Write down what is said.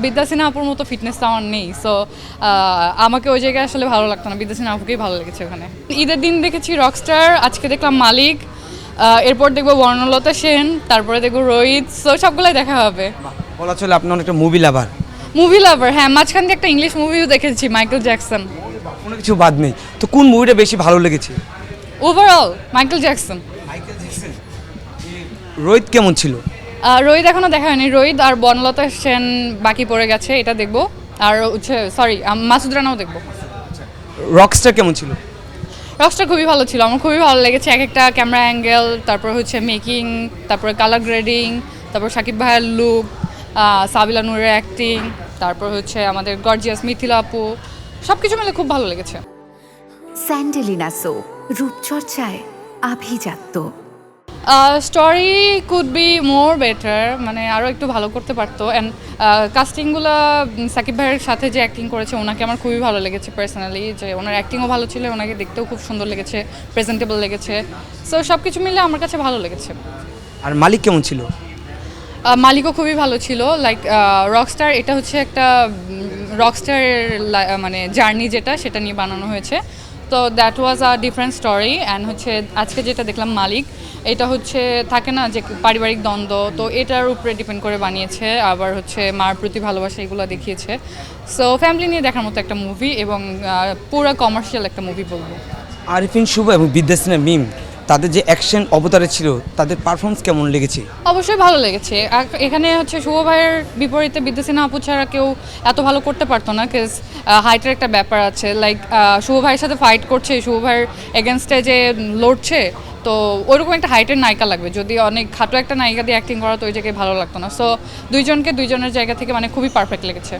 বিদ্যা সিনহা আপুর মতো ফিটনেস তো আমার নেই, সো আমাকে ওই জায়গায় আসলে ভালো লাগতো না। বিদ্যা সিনহা আপুকেই ভালো লেগেছে ওখানে। ঈদের দিন দেখেছি রকস্টার, আজকে দেখলাম মালিক, এরপর দেখবো বর্ণলতা সেন, তারপরে দেখবো রোহিত, সো সবগুলাই দেখা হবে। বলা চলে আপনি অনেকটা মুভি লাভার। মুভি লাভার, হ্যাঁ, মাঝখান দিয়ে একটা ইংলিশ মুভিও দেখেছি, মাইকেল জ্যাকসন। কোনো কিছু বাদ নেই তো, কোন মুভিটা বেশি ভালো লেগেছে? Overall Michael Jackson. রোহিত কেমন ছিল? রোহিত এখনো দেখা হয়নি, রোহিত আর বনলতা সেন বাকি পড়ে গেছে, এটা দেখবো। আর হচ্ছে সরি, মাসুদ রানাও দেখবো। রকস্টার কেমন ছিল? রকস্টার খুবই ভালো ছিল, আমার খুবই ভালো লেগেছে। এক একটা ক্যামেরা অ্যাঙ্গেল, তারপর হচ্ছে মেকিং, তারপরে কালার গ্রেডিং, তারপর শাকিব ভাইয়ের লুক, সাবিলা নূরের অ্যাক্টিং, তারপর হচ্ছে আমাদের গর্জিয়াস মিথিলা আপু, সব কিছু মিলে খুব ভালো লেগেছে। স্যান্ডেলিনা সো, রূপচর্চায় আভিজাত্য। Story could be more better, মানে আরও একটু ভালো করতে পারতো। অ্যান্ড কাস্টিংগুলো সাকিব ভাইয়ের সাথে যে অ্যাক্টিং করেছে ওনাকে আমার খুবই ভালো লেগেছে পার্সোনালি, যে ওনার অ্যাক্টিংও ভালো ছিল, ওনাকে দেখতেও খুব সুন্দর লেগেছে, প্রেজেন্টেবল লেগেছে। সো সব কিছু মিলে আমার কাছে ভালো লেগেছে। আর মালিক কেমন ছিল? মালিকও খুবই ভালো ছিল। লাইক রকস্টার, এটা হচ্ছে একটা রকস্টারের মানে জার্নি যেটা, সেটা নিয়ে বানানো হয়েছে। তো that was a different story. And হচ্ছে আজকে যেটা দেখলাম মালিক, এটা হচ্ছে থাকে না যে পারিবারিক দ্বন্দ্ব, তো এটার উপরে ডিপেন্ড করে বানিয়েছে। আবার হচ্ছে মার প্রতি ভালোবাসা, এগুলো দেখিয়েছে। সো ফ্যামিলি নিয়ে দেখার মতো একটা মুভি, এবং পুরো কমার্শিয়াল একটা মুভি বলবো। আরিফিন শুভ এবং বিদ্যা সিনহা মিম, তাদের যে অ্যাকশন অবতারে ছিল, তাদের পারফরমেন্স কেমন লেগেছে? অবশ্যই ভালো লেগেছে। এখানে হচ্ছে শুভ ভাইয়ের বিপরীতে বিদ্যা সিনহা আপু ছাড়া কেউ এত ভালো করতে পারতো না, কেস হাইটের একটা ব্যাপার আছে। লাইক শুভ ভাইয়ের সাথে ফাইট করছে, শুভ ভাইয়ের এগেনস্টে যে লড়ছে, তো ওইরকম একটা হাইটের নায়িকা লাগবে। যদি অনেক খাটো একটা নায়িকা দিয়ে অ্যাক্টিং করা, তো ওই জায়গায় ভালো লাগতো না। সো দুইজনকে দুইজনের জায়গা থেকে মানে খুবই পারফেক্ট লেগেছে।